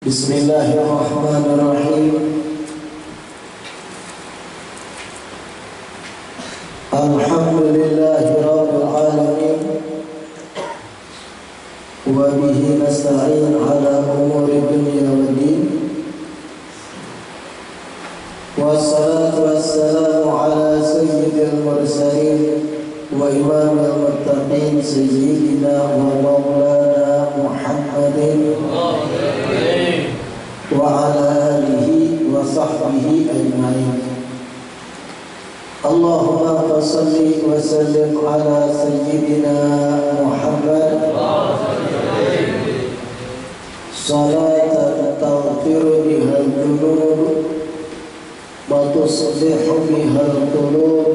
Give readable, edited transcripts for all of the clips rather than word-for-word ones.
Bismillahirrahmanirrahim. Alhamdulillahi rabbil alamin. Wa bihi nasta'in ala umuri dunya waddin. Wassalatu wassalamu ala sayyidil mursalin wa imamil muttaqin sayyidina wa maulana Muhammadin wa ala alihi wa sahbihi ajma'in. Allahumma salli wa sallim ala sayyidina Muhammad salatan taghfiru biha al-dhunub wa tuslihu biha al-qulub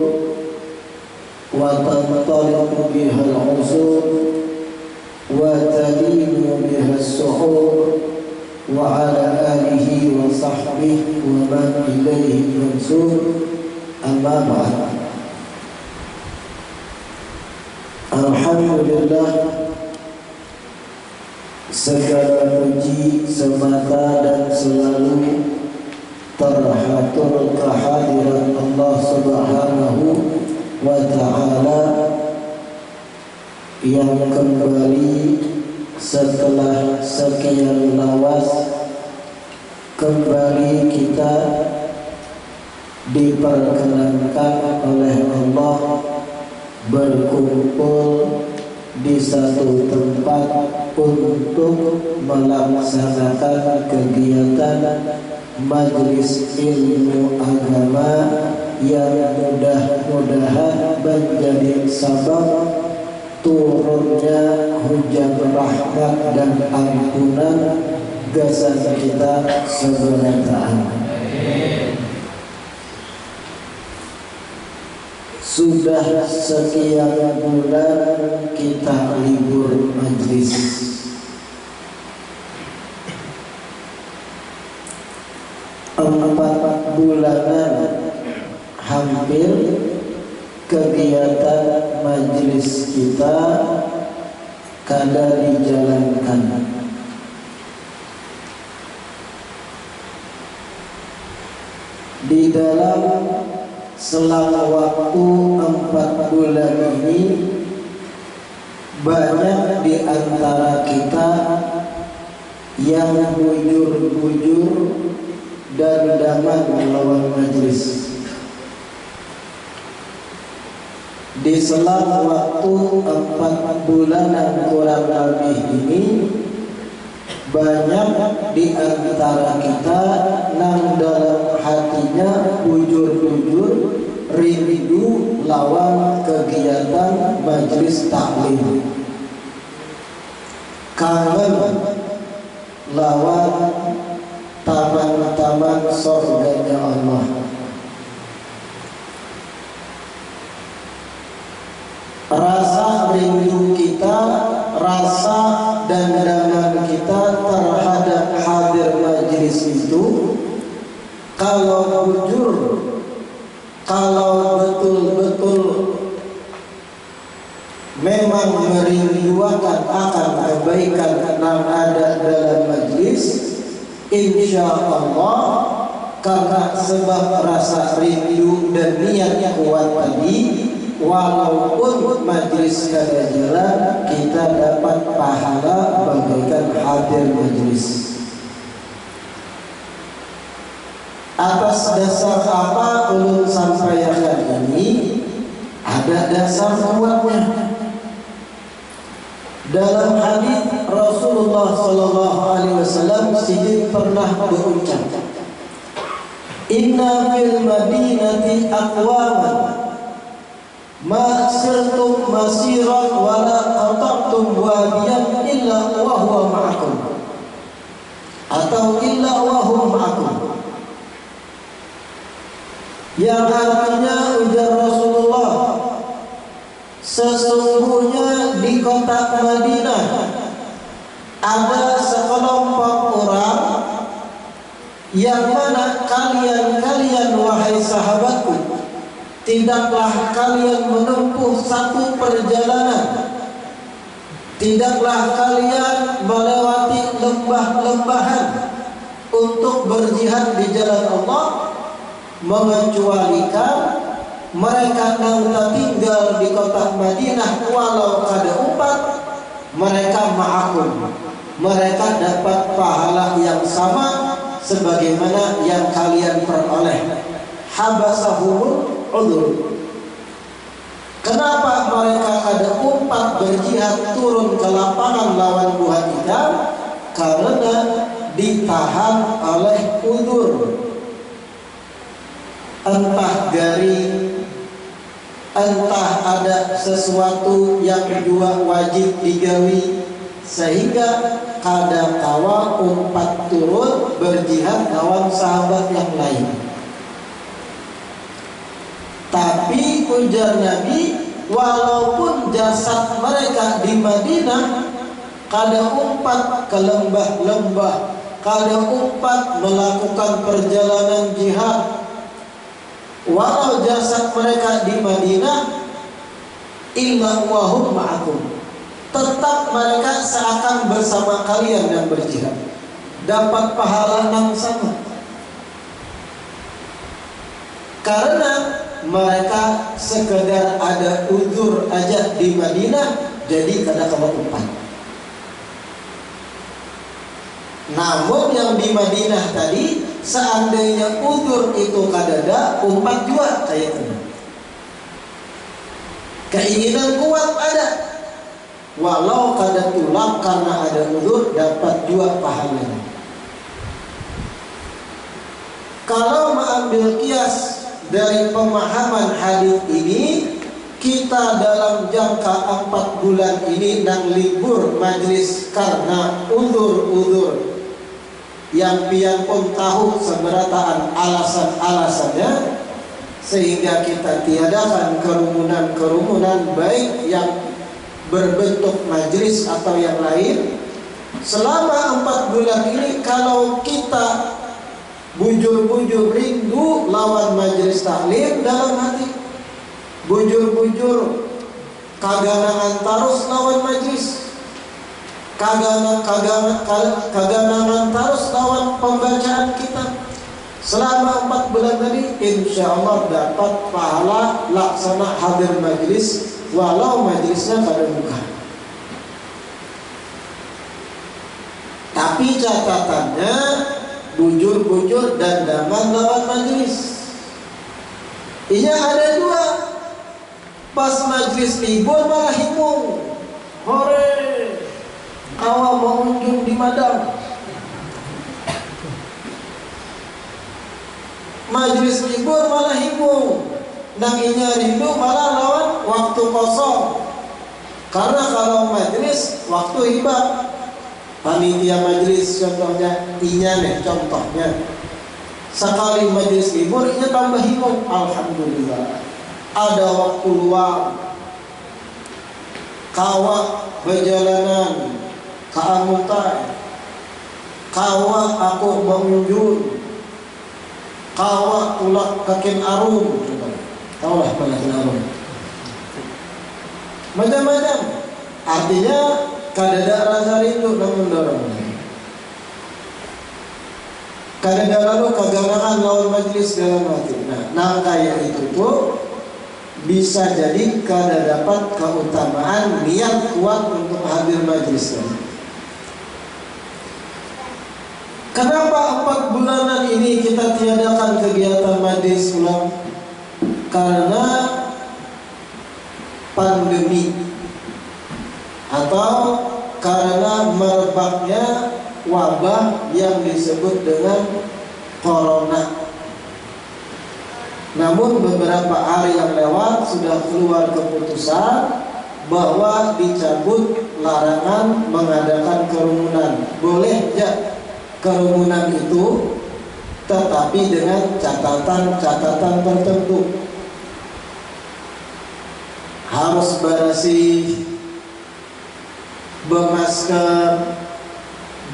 wa tantaliqu biha al-usub wa talinu biha as-suhur wa ala alihi wa sahbihi wa man ilaihi mansur. Amma ba'd. Alhamdulillah, segala puji semata dan selalu terhatur kehadiran Allah Subhanahu wa ta'ala yang kembali setelah sekian lawas kembali kita diperkenankan oleh Allah berkumpul di satu tempat untuk melaksanakan kegiatan majelis ilmu agama yang mudah-mudahan menjadi sabab turunnya hujan rahmat dan ampunan jasa kita sebenarnya. Sudah sekian bulan kita libur majlis. Empat bulanan hampir kegiatan majelis kita kada dijalankan. Di dalam selang waktu 4 bulan ini banyak di antara kita yang bujur-bujur dan daman melawan majelis. Di selang waktu 4 bulanan kurang lebih ini banyak di antara kita nang dalam hatinya bujur-bujur rindu lawan kegiatan majelis taklim, kangen lawan taman-taman surganya Allah. Rasa rindu kita, rasa dan daman kita terhadap hadir majelis itu, kalau jujur, kalau betul-betul memang merindukan akan kebaikan yang ada dalam majelis, insya Allah karena sebab rasa rindu dan niat kuat tadi, walaupun majelis kada jalan, kita dapat pahala bagaikan hadir majelis. Atas dasar apa ulun sampaikan ini? Ada dasar kuatnya. Dalam hadis Rasulullah sallallahu alaihi wasallam sidin pernah berucap, "Inna fil madinati aqwaman ma sirtum masiran wa la qata'tum wadiyan illa wa huwa ma'akum." Atau illa wa huwa ma'akum. Yang artinya ujar Rasulullah, sesungguhnya di kota Madinah ada sekelompok orang yang mana kalian wahai sahabatku, tidaklah kalian menempuh satu perjalanan, tidaklah kalian melewati lembah-lembahan, untuk berjihad di jalan Allah, mengecualikan mereka yang tinggal di kota Madinah walau kada umpat, mereka ma'akum, mereka dapat pahala yang sama sebagaimana yang kalian peroleh. Habasahumul udzur. Kenapa mereka kada umpat berjihad turun ke lapangan lawan buah hitam? Karena ditahan oleh udzur, entah garing, entah ada sesuatu yang dua wajib digawi, sehingga kada kawa umpat turun berjihad lawan sahabat yang lain. Tapi ujar Nabi, walaupun jasad mereka di Madinah, kada umpat ke lembah-lembah, kada umpat melakukan perjalanan jihad, walau jasad mereka di Madinah, illa wahum ma'akum, tetap mereka seakan bersama kalian yang berjihad, dapat pahala yang sama. Karena mereka sekedar ada uzur aja di Madinah, jadi kada kawa umpat. Namun yang di Madinah tadi, seandainya uzur itu kadada, umpat juga kayak ini. Keinginan kuat ada, walau kada tulang karena ada uzur, dapat juga pahalanya. Kalau mengambil kias dari pemahaman hadis ini, kita dalam jangka 4 bulan ini nang libur majlis karena uzur-uzur yang pian pun tahu seberataan alasan-alasannya, sehingga kita tiadakan kerumunan-kerumunan baik yang berbentuk majlis atau yang lain. Selama 4 bulan ini, kalau kita bujur-bujur rindu lawan majelis taklim dalam hati, bujur-bujur kaganangan tarus lawan majelis, kaganangan tarus lawan pembacaan kitab. Selama 4 bulan tadi, insya Allah dapat pahala laksana hadir majelis walau majelisnya kada buka. Tapi catatannya, bujur-bujur dan daman lawan majelis. Iya ada dua. Pas majelis libur malah himung, hore, kawa mengunjung di madang. Majelis libur malah himung, nang inya rindu malah lawan waktu kosong. Karena kalau majelis waktu hibah, panitia majelis contohnya, inya nih contohnya, sekali majelis libur inya tambah himung, alhamdulillah ada waktu luang, kawa berjalanan ke Amutai, kawa aku mengunjung, kawa tulak kakin arum, tahu lah kakin arum, macam-macam. Artinya kadada rasa rindu namun dorong, kadada lalu kaganangan lawan majlis dalam hati. Nah kayak itu tuh bisa jadi kada dapat keutamaan niat kuat untuk hadir majlis. Kenapa 4 bulanan ini kita tiadakan kegiatan majlis ulang? Karena pandemi atau karena merebaknya wabah yang disebut dengan corona. Namun beberapa hari yang lewat sudah keluar keputusan bahwa dicabut larangan mengadakan kerumunan. Boleh ya kerumunan itu, tetapi dengan catatan-catatan tertentu. Harus bersih, bermasker,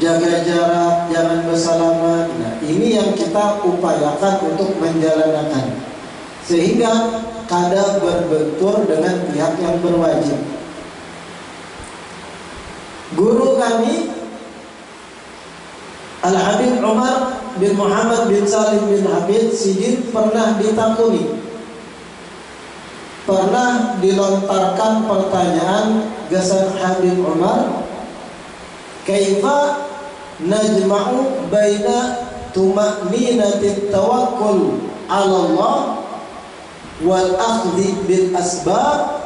jaga jarak, jangan bersalaman. Nah, ini yang kita upayakan untuk menjalankan, sehingga kada berbentur dengan pihak yang berwajib. Guru kami Al-Habib Umar bin Muhammad bin Salim bin Habib Sidin pernah ditakuni, pernah dilontarkan pertanyaan gasan Habib Umar, kaifa najma'u baina tuma'ninatit tawakkul 'ala Allah wal akhdhi bil asbab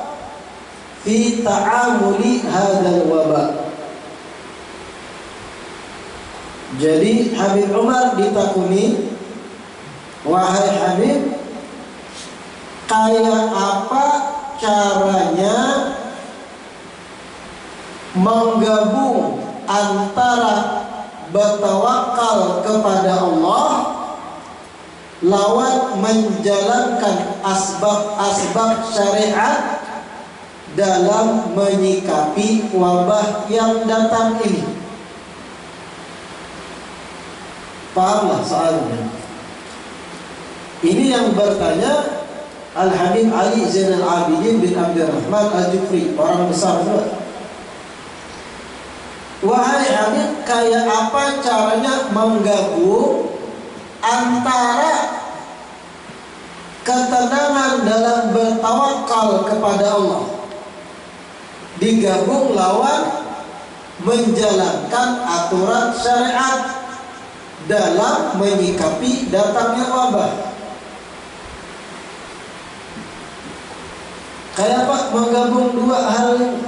fi ta'amuli hadzal waba. Jadi Habib Umar ditakuni, wahai Habib, kayak apa caranya menggabung antara bertawakal kepada Allah lawan menjalankan asbab-asbab syariat dalam menyikapi wabah yang datang ini. Pahamlah soalnya. Ini yang bertanya Al-Habib Ali Zainal Abidin bin Abdurrahman Al-Jufri, orang besar juga. Wahai Habib, kayak apa caranya menggabung antara ketenangan dalam bertawakal kepada Allah digabung lawan menjalankan aturan syariat dalam menyikapi datangnya wabah. Kayak apa menggabung dua hal ini?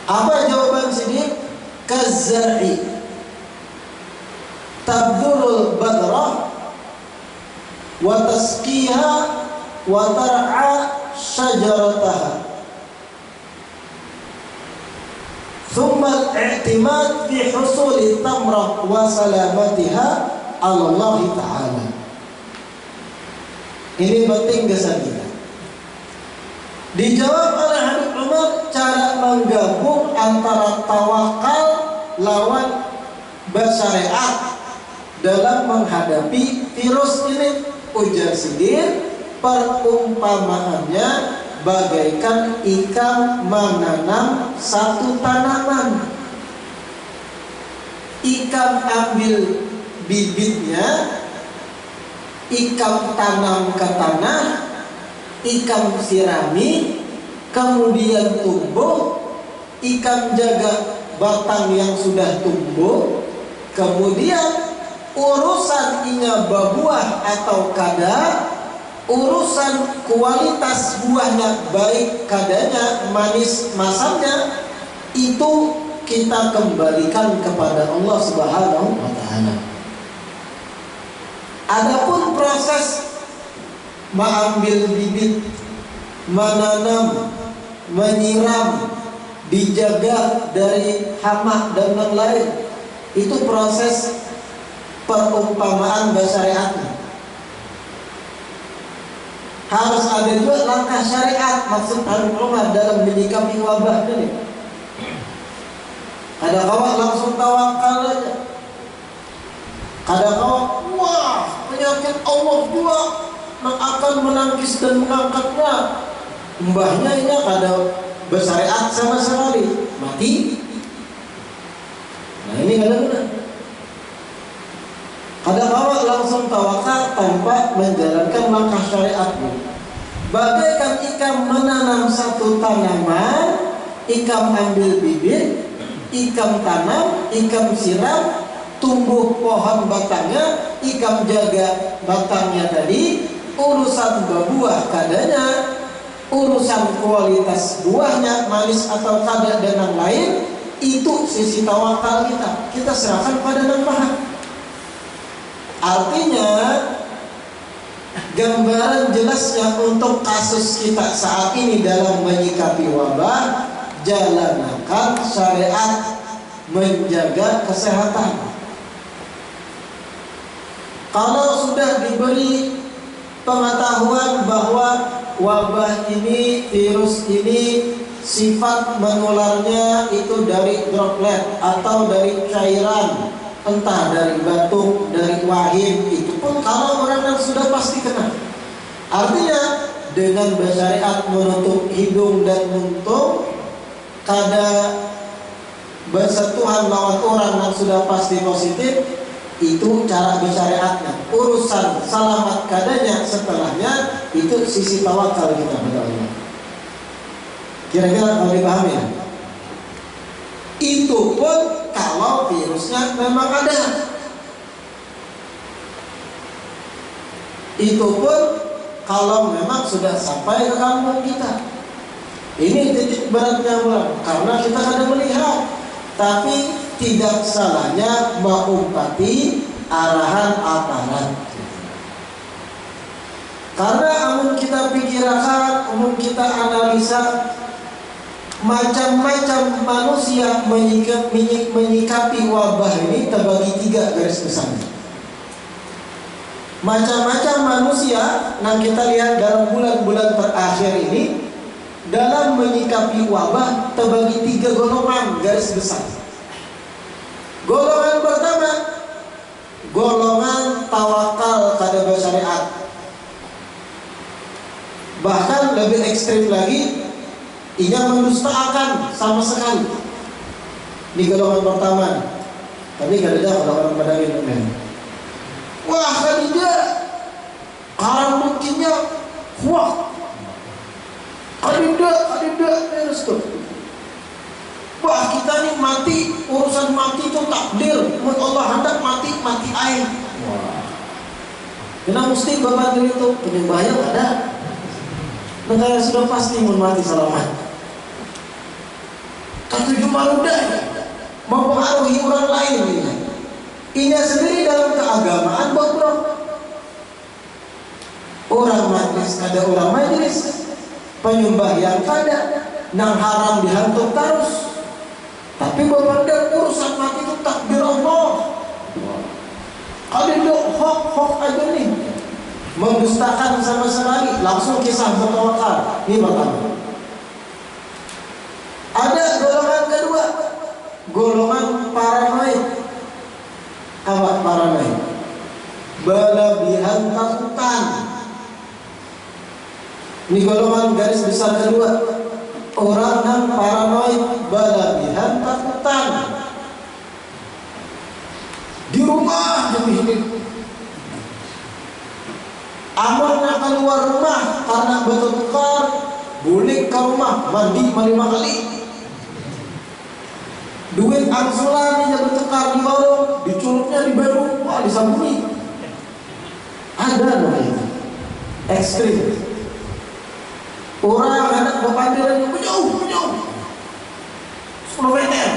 Apa jawaban sini? Kazar'i tabdurul badrah wa tasqiha wa tar'a syajarataha thumma al-i'timad fi husuli tamrah wa salamatiha ala Allah Ta'ala. Ini penting kesan kita. Dijawab oleh Habib Umar, cara menggabung antara tawakal lawan bersyariat dalam menghadapi virus ini. Ujar Sidin, perumpamaannya bagaikan ikan menanam satu tanaman. Ikan ambil bibitnya, ikan tanam ke tanah, ikan sirami, kemudian tumbuh, ikan jaga batang yang sudah tumbuh, kemudian urusan inya berbuah atau kada, urusan kualitas buahnya baik kadanya, manis masamnya, itu kita kembalikan kepada Allah Subhanahu wa Ta'ala. Adapun proses mengambil bibit, menanam, menyiram, dijaga dari hama dan lain-lain, itu proses perumpamaan bersyariatnya. Harus ada juga langkah syariat, maksud Habib Umar dalam menyikapi wabah ini. Ada kawan langsung tawakal aja, ada kawan wah penyakit Allah juga akan menangkis dan mengangkatnya, mbahnya ini kada bersyariat sama sekali, mati. Nah ini kadang-kadang ada kawan langsung tawakal tanpa menjalankan langkah syariat. Bagaikan ikan menanam satu tanaman, ikan ambil bibit, ikan tanam, ikan siram, tumbuh pohon batangnya, ikan jaga batangnya tadi, urusan berbuah kadanya, urusan kualitas buahnya manis atau kada dan yang lain, itu sisi tawakal kita. Kita serahkan pada Yang Maha. Artinya gambaran jelasnya untuk kasus kita saat ini dalam menyikapi wabah, jalankan syariat menjaga kesehatan. Kalau sudah diberi pengetahuan bahwa wabah ini, virus ini sifat menularnya itu dari droplet atau dari cairan, entah dari batuk, dari wahid, itu pun kalau orang yang sudah pasti kena. Artinya dengan bersyariat menutup hidung dan mulut, kada bersentuhan lawan orang yang sudah pasti positif, itu cara bersyariatnya. Urusan selamat keadaannya setelahnya, itu sisi tawakal kita pada Allah. Kira-kira kalau dipahami ya? Itu pun kalau virusnya memang ada. Itu pun kalau memang sudah sampai ke kampung kita. Ini titik beratnya Bang, karena kita kadang melihat, tapi tidak salahnya mengumpati arahan aparat. Karena amun kita pikirkan, amun kita analisa, macam-macam manusia menyikapi wabah ini terbagi 3 garis besarnya. Macam-macam manusia yang kita lihat dalam bulan-bulan terakhir ini dalam menyikapi wabah terbagi 3 golongan garis besar. Golongan pertama, golongan tawakal kada bersyariat. Bahkan lebih ekstrim lagi, ia mendustakan sama sekali. Di golongan pertama. Tapi kada ada orang pada minum. Wah, kan dia karang mungkinnya wah. Ada terus tuh. Wah, kita nih mati, urusan mati itu takdir. Menurut Allah hendak mati air. Wah. Kenapa mesti bapak itu penyembahyang ada? Negara sudah pasti mau mati selamat. Ketujuh maludah mempengaruhi orang lain ini. Inya sendiri dalam keagamaan bro. Orang majlis ada orang majlis, penyembah yang ada, nang haram dihantuk terus. Tapi berbanding urusan mati itu takdir Allah. Kalau itu hok aja nih, mendustakan sama sekali, langsung kisah bertawakal. Ini pertama. Ada golongan kedua, golongan paranoid. Apa paranoid? Berlebihan takutan. Ini golongan garis besar kedua. Orang yang paranoid, berlebihan takutan. Di rumah jadi hidup. Amalnya keluar rumah karena bertukar, boleh ke rumah mandi 5 kali. Duit angsuran yang bertukar di warung, diculupnya di baru, wah disambungi. Ada namanya ekstrim. Orang anak berpandiran menjauh 10 meter.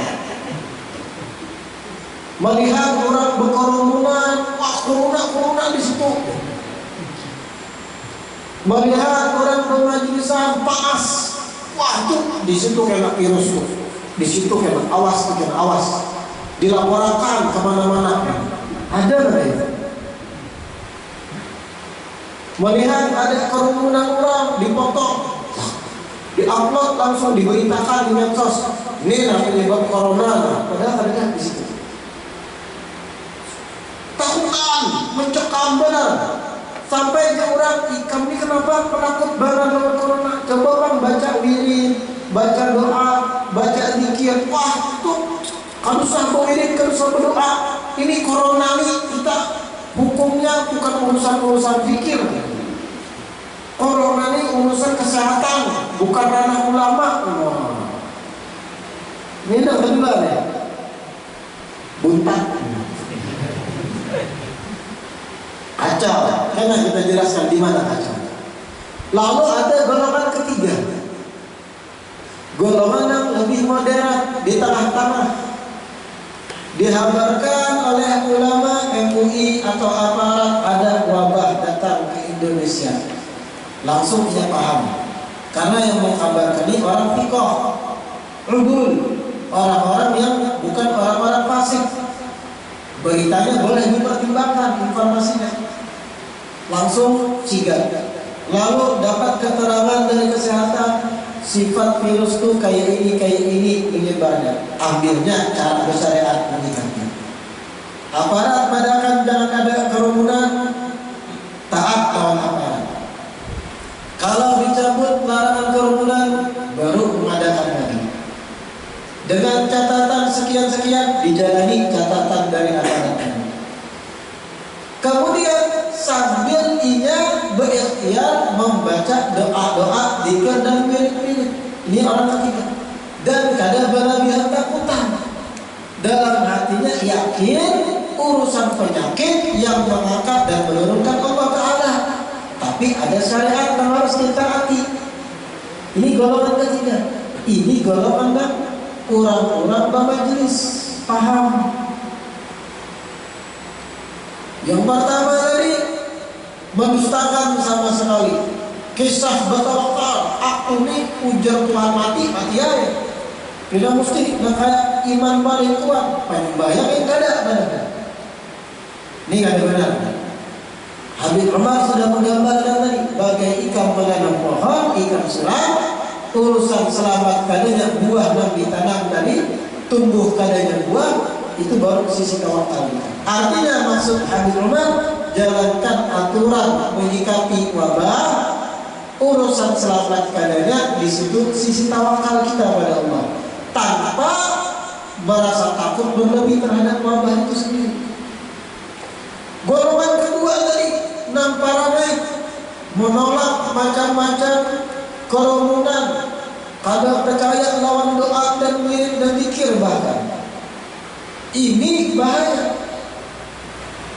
Melihat orang berkerumunan, wah kerumunan di situ. Melihat orang bermajlisan panas, wah tuh di situ kena virus tuh, di situ kena awas. Dilaporkan kemana-mana. Ada nggak itu? Melihat ada kerumunan orang dipotong, diupload langsung diberitakan di medsos. Ini penyebab corona, padahal ada di situ. Takutan, mencekam benar. Sampai ke orang, kami kenapa penakut banget dengan corona? Coba bang baca wirid, baca doa, baca zikir. Wah itu kalau sampai wirid, kalau sampai doa, ini corona nih kita hukumnya bukan urusan zikir. Corona ini urusan kesehatan, bukan ranah ulama. Ini dah benar ya, buntat. Kacau, karena kita jelaskan di mana kacau. Lalu ada golongan ketiga, golongan yang lebih moderat di tengah-tengah. Dihabarkan oleh ulama MUI atau aparat ada wabah datang ke Indonesia, langsung dia paham. Karena yang mengkabarkan ini orang fikoh, udul, orang-orang yang bukan orang-orang fasik. Beritanya boleh dipertimbangkan informasinya. Langsung sigat. Lalu dapat keterangan dari kesehatan, sifat virus itu kayak ini penyebarnya. Ambilnya cara bersyariat menyikapi. Aparat mengadakan jangan ada kerumunan, taat lawan aparat. Kalau dicabut larangan kerumunan, baru mengadakan lagi. Dengan catatan sekian dijalani catatan dari anak-anaknya. Kemudian sambil ia berikhtiar membaca doa-doa zikir dan wirid-wirid. Ini orang ketiga. Dan kadang berlebihan takutan. Dalam hatinya yakin urusan penyakit yang mengangkat dan menurunkan Allah Ta'ala. Tapi ada syariat yang harus ditaati. Ini golongan ketiga. Ini golongan yang kurang-kurang majelis paham. Yang pertama tadi mendustakan sama sekali. Kisah bertawakal, aku ini ujar Tuhan mati aja. Tidak mesti nggak kayak iman paling kuat. Bayang yang ada. Ini nggak ada benar. Habib Umar sudah menggambarkan tadi bagai ikan menanam pohon, ikan selam, urusan selamat padanya buah yang ditanam tadi, tumbuh padanya buah. Itu baru sisi tawakal. Artinya maksud Habib Umar, jalankan aturan menyikapi wabah, urusan selamat padanya di situ sisi tawakal kita pada Allah, tanpa merasa takut berlebih terhadap wabah itu sendiri. Golongan kedua tadi namparanai menolak macam-macam kerumunan, kadang percaya lawan doa dan wirid dan zikir bahkan. Ini bahaya.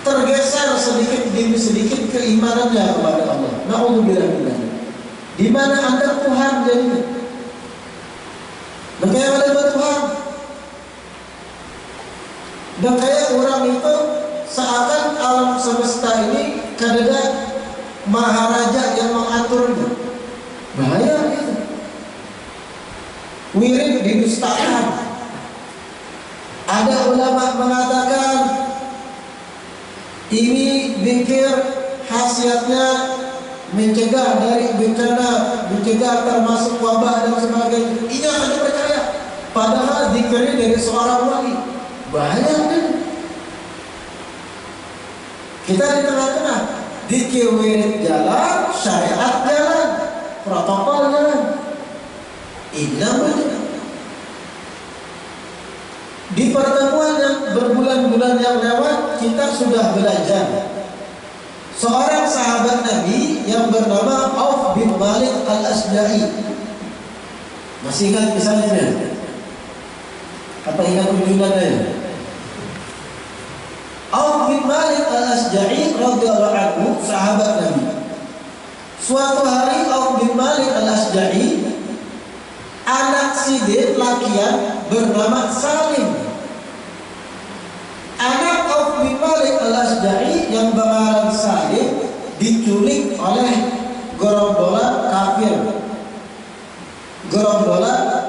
Tergeser sedikit demi sedikit keimanannya kepada Allah. Na'udzubillah. Di mana Anda Tuhan jadinya? Dan kayak ada Tuhan. Dan kayak orang itu seakan alam semesta ini kadada maharaja yang mengaturnya. Bahaya itu. Wirid didustakan. Ada ulama mengatakan ini zikir khasiatnya mencegah dari bencana, mencegah termasuk wabah dan sebagainya. Ini akan dipercaya. Padahal zikirnya dari seorang wali. Bahaya kan? Kita di tengah-tengah. Zikir wirid jalan, syariat jalan, protokol jalan. Ini namanya. Di pertemuan yang berbulan-bulan yang lewat, kita sudah belajar seorang sahabat Nabi yang bernama Auf bin Malik al-Asja'i. Masih ingat misalnya? Apa ingat kunjungannya? Auf bin Malik al-Asja'i radhiyallahu anhu, sahabat Nabi. Suatu hari Auf bin Malik al-Asja'i, anak sidin lakian bernama Salim. Anak Auf bin Malik al-Asja'i yang bernama Salim diculik oleh gerombolan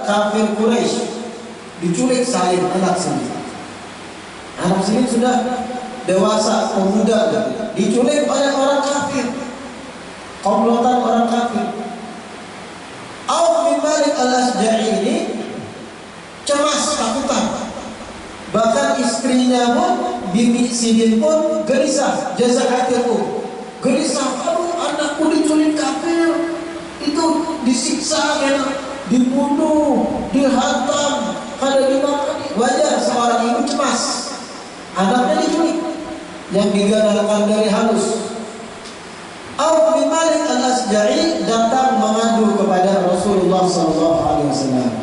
kafir Quraisy. Diculik Salim, anak Salim. Anak Salim sudah dewasa, pemuda, diculik oleh orang kafir, komplotan orang kafir. Auf bin Malik al-Asja'i ini cemas, takutan. Bahkan istrinya pun, bibi Sidin pun gelisah, jazak hatiku. Gelisah, aduh anakku diculik kafir, itu disiksa, dibunuh, dihantam, kada dimakan. Wajar seorang ibu cemas. Anaknya diculik, yang digandalkan dari halus. Auf bin Malik al-Asja'i datang mengadu kepada Rasulullah SAW.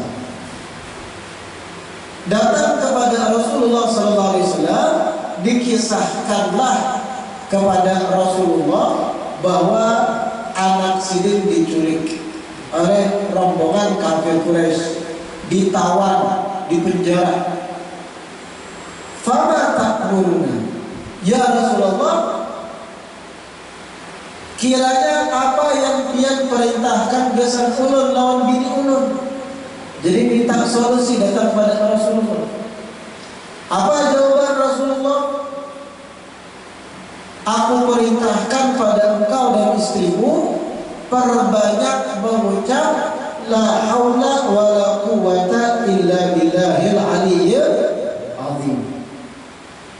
Datang kepada Rasulullah SAW, dikisahkanlah kepada Rasulullah bahwa anak Sidin diculik oleh rombongan kafir Quraisy, ditawan, dipenjara. Fama ta'muruna ya Rasulullah, kiranya apa yang dia perintahkan gesan ulun lawan bini ulun. Jadi minta solusi datang pada Rasulullah. Apa jawaban Rasulullah? Aku perintahkan pada engkau dan istrimu perbanyak mengucap la haula wala quwata illa billahil aliyyil azim.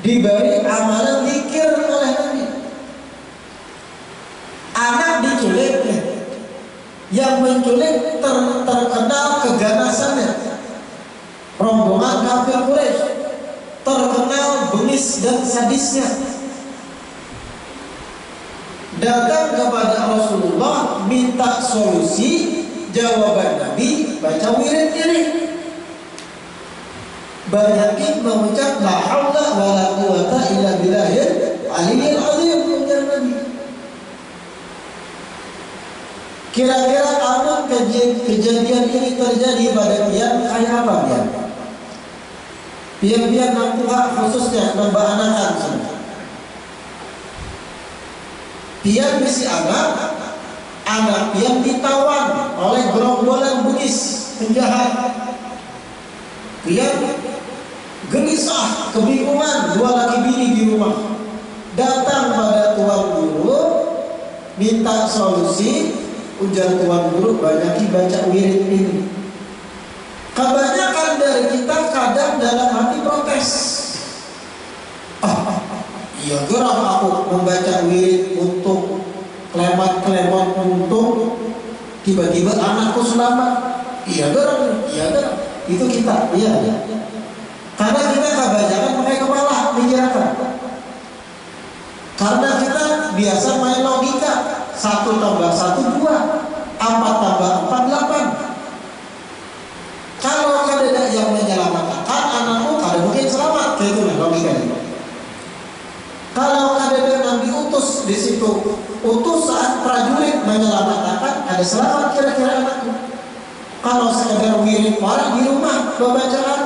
Diberi amalan zikir oleh Nabi. Anak diculik, yang menculik terkenal keganasannya. rombongan kafir Quraisy terkenal bengis dan sadisnya, datang kepada Rasulullah minta solusi. Jawaban Nabi, baca wirid ini, banyakin mengucap la haula wala quwata illa billahil aliyyil azim. Ujar Nabi. Kira-kira apa kejadian ini terjadi pada pian kayak apa pian? Pian-pian nang tua khususnya nambah anakan. Pian bisi anak pian ditawan oleh gerombolan Bugis penjahat. Pian gelisah, kebingungan, dua laki bini di rumah. Datang pada tuan guru minta solusi. Ujar tuan guru, banyaki baca wirid ini. Kebanyakan dari kita kadang dalam hati protes. Iya geram aku membaca wirid untuk klemat-klemat untung, tiba-tiba anakku selamat. Iya geram. Itu kita, iya. Karena kita kebanyakan pakai kepala pikirkan. Karena kita biasa main logika, 1 tambah 1 2, 4 tambah 4 8. Kalau ada yang menyelamatkan anakmu, ada mungkin selamat, kayak itu logikanya. Kalau ada yang diutus di situ, utus saat prajurit menyelamatkan, ada selamat kira-kira anakku. Kalau sekedar wirid orang di rumah bacaan,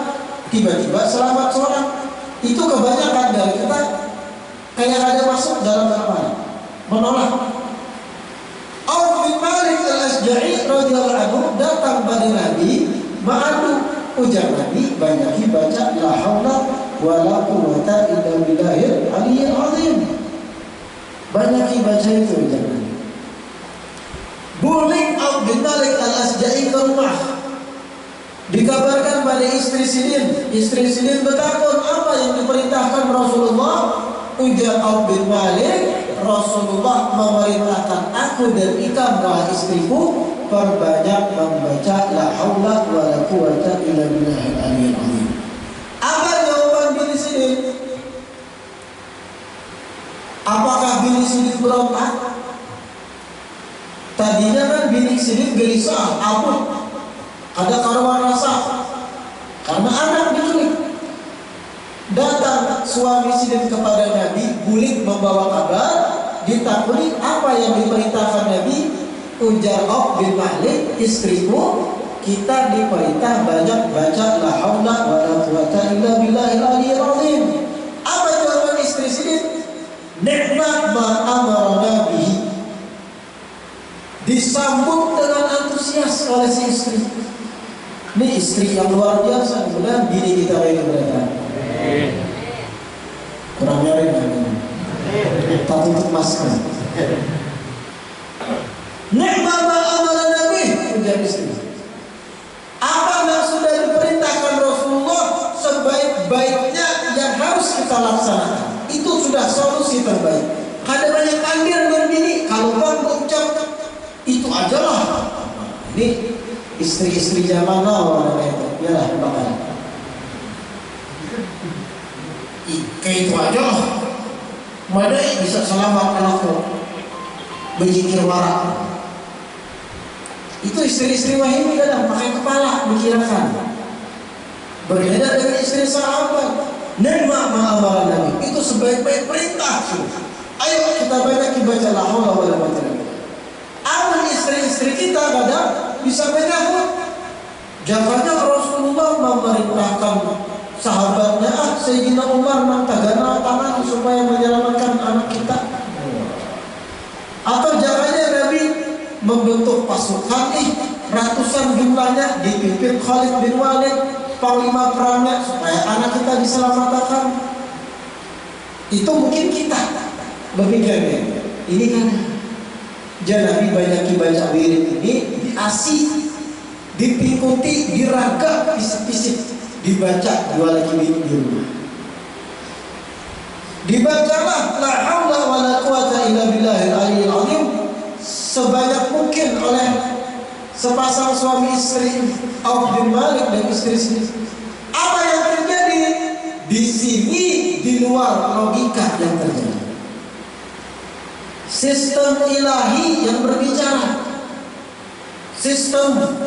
tiba-tiba selamat seorang, itu kebanyakan dari kita kayak ada masuk dalam kepala menolak. Auf bin Malik al-Asja'i radhiyallahu anhu datang pada Nabi ma'adu. Ujar Nabi, banyaki baca la haula wala quwata illa billahil aliyyil azim. Banyaki baca itu, ujar Nabi. Bulik Auf bin Malik al-Asja'i ke rumah. Dikabarkan pada istri Sidin. Istri Sidin bertakun, apa yang diperintahkan Rasulullah? Ujar Auf bin Malik, Rasulullah memerintahkan aku dan ikam wahai istriku perbanyak membaca la haula wala quwata illa billahil aliyyil azim. Apa jawaban bini Sidin? Apakah bini Sidin berontak? Tadinya kan bini Sidin gelisah, ampun, ada karuan rasa karena anak diculik. Datang suami Sidin kepada Nabi, bulik membawa kabar, ditakuni apa yang diperintahkan Nabi. Ujar Auf bin Malik, istriku, kita diperintah banyak baca la haula wala quwata illa billahil aliyyil azim. Apa jawaban istri Sidin? Ni'mat ma amarna bihi. Disambut dengan antusias oleh si istri. Ini istri yang luar biasa, kemudian bini kita ini mereka. Kurang nyaring kan? Tak tutup masker. Ni'mat ma amarna bihi, ujar istri. Apa yang sudah diperintahkan Rasulullah sebaik-baiknya yang harus kita laksanakan. Itu sudah solusi terbaik. Ada banyak kandir berbini, kalau bang berucap itu aja lah. Ini istri-istri zaman now itu, yalah bakal. Kayak itu aja lah. Mana bisa selamat anakku berzikir warak. Itu istri-istri wahimi kadang pakai kepala mikirkan. Berbeda dengan istri sahabat. Ni'mat ma amara Nabi. Itu sebaik-baik perintah. Ayo kita banyak baca la haula wala quwata illa billah. Amal istri-istri kita kadang bisa menyahut. Jangannya Rasulullah memerintahkan sahabatnya, Sayyidina Umar mentagana tangan supaya menyelamatkan anak kita. Atau jangannya Nabi membentuk pasukan ratusan jumlahnya dipimpin Khalid bin Walid, panglima perangnya, supaya anak kita diselamatkan. Itu mungkin kita berpikirnya. Ini kan Nabi banyak baca wirid ini diasih, diikuti, diraga, fisik-fisik, dibaca dua lagi di rumah. Dibacalah la haula wala quwata illa billahil aliyyil azim sebanyak mungkin oleh sepasang suami istri Auf bin Malik dan istri sendiri. luar logika yang terjadi. Sistem ilahi yang berbicara, sistem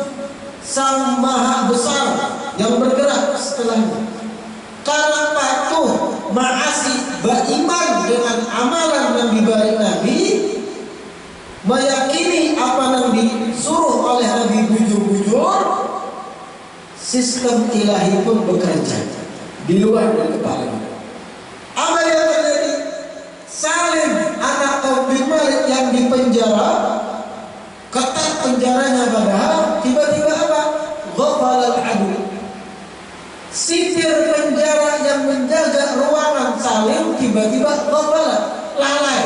Sang Maha Besar yang bergerak setelahnya. Karena patuh, ma'asi, beriman dengan amalan Nabi bari Nabi, meyakini apa yang disuruh oleh Nabi bujur-bujur, sistem ilahi pun bekerja di luar dari kepala. Apa yang terjadi? Salim anak Auf bin Malik yang dipenjara, ketat penjaranya, padahal tiba-tiba apa? Ghafal al-adu. Sipir penjara yang menjaga ruangan Salim tiba-tiba ghafal, lalai.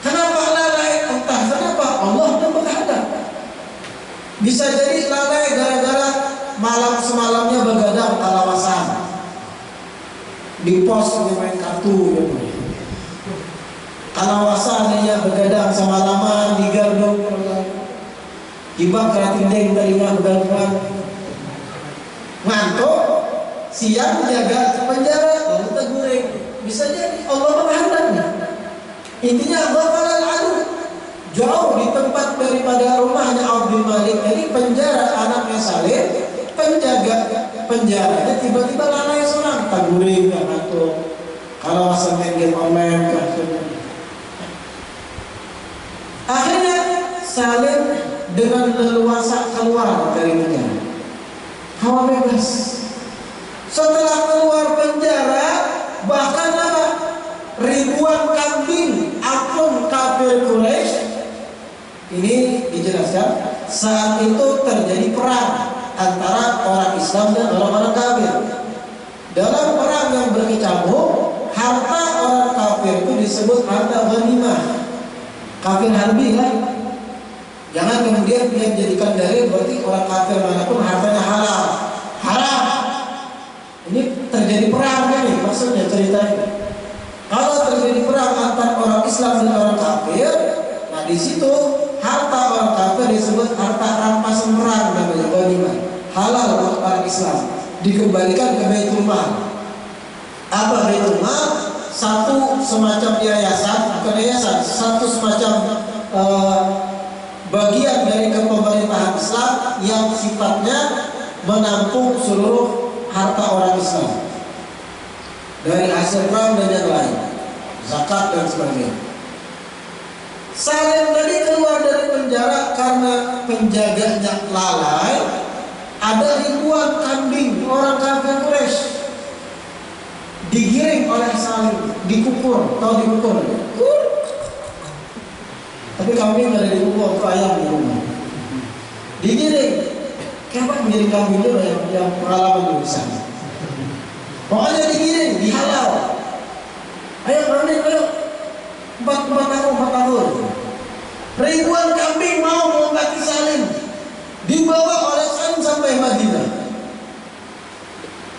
Kenapa lalai? Entah kenapa, Allah yang berkehendak. Bisa jadi lalai gara-gara malam semalamnya begadang kalawasan di pos main kartu gitu. Kalawasan ya begadang semalaman di gardung, ibak keratindeng telinga begadang, ngantuk, siang jaga penjara lalu teguring. Bisa jadi Allah menghendaknya. Intinya bakalan adu jauh di tempat daripada rumahnya Auf bin Malik. Jadi penjara anaknya Salim, penjaga penjaranya tiba-tiba lalai seorang, teguring ngantuk, kalawasan main game online kan. Akhirnya Salim dengan leluasa keluar dari penjara, hawa bebas. Setelah keluar penjara, bahkan apa? Ribuan kambing akun kafir Quraisy. Ini dijelaskan saat itu terjadi perang antara orang Islam dan orang-orang kafir. Dalam perang yang berkecamuk, harta orang kafir itu disebut harta ghanimah. Kafir harbi kan? Jangan kemudian dia jadikan dalil berarti orang kafir manapun hartanya halal. Haram. Ini terjadi perang nih maksudnya ceritanya. Kalau terjadi perang antara orang Islam dan orang kafir, nah di situ harta orang kafir disebut harta rampasan perang namanya ghanimah. Halal buat orang Islam. Dikembalikan ke Baitul Mal. Apa Baitul Mal? Satu semacam yayasan, bukan yayasan, satu semacam bagian dari kepemerintahan Islam yang sifatnya menampung seluruh harta orang Islam dari hasil perang dan yang lain, zakat dan sebagainya. Salim tadi keluar dari penjara karena penjaganya lalai. Ada ribuan kambing orang kafir Quraisy digiring oleh Salim, dikukur, tahu dikukur? Tapi kambing nggak ada dikukur, itu ayam di rumah. Digiring, kenapa mengiring kambing itu yang pengalaman bisa? Pokoknya digiring, dihalau. Ayo kambing, ayo, 4 tahun. Ribuan kambing mau mengobati Salim, dibawa oleh Salim sampai Madinah.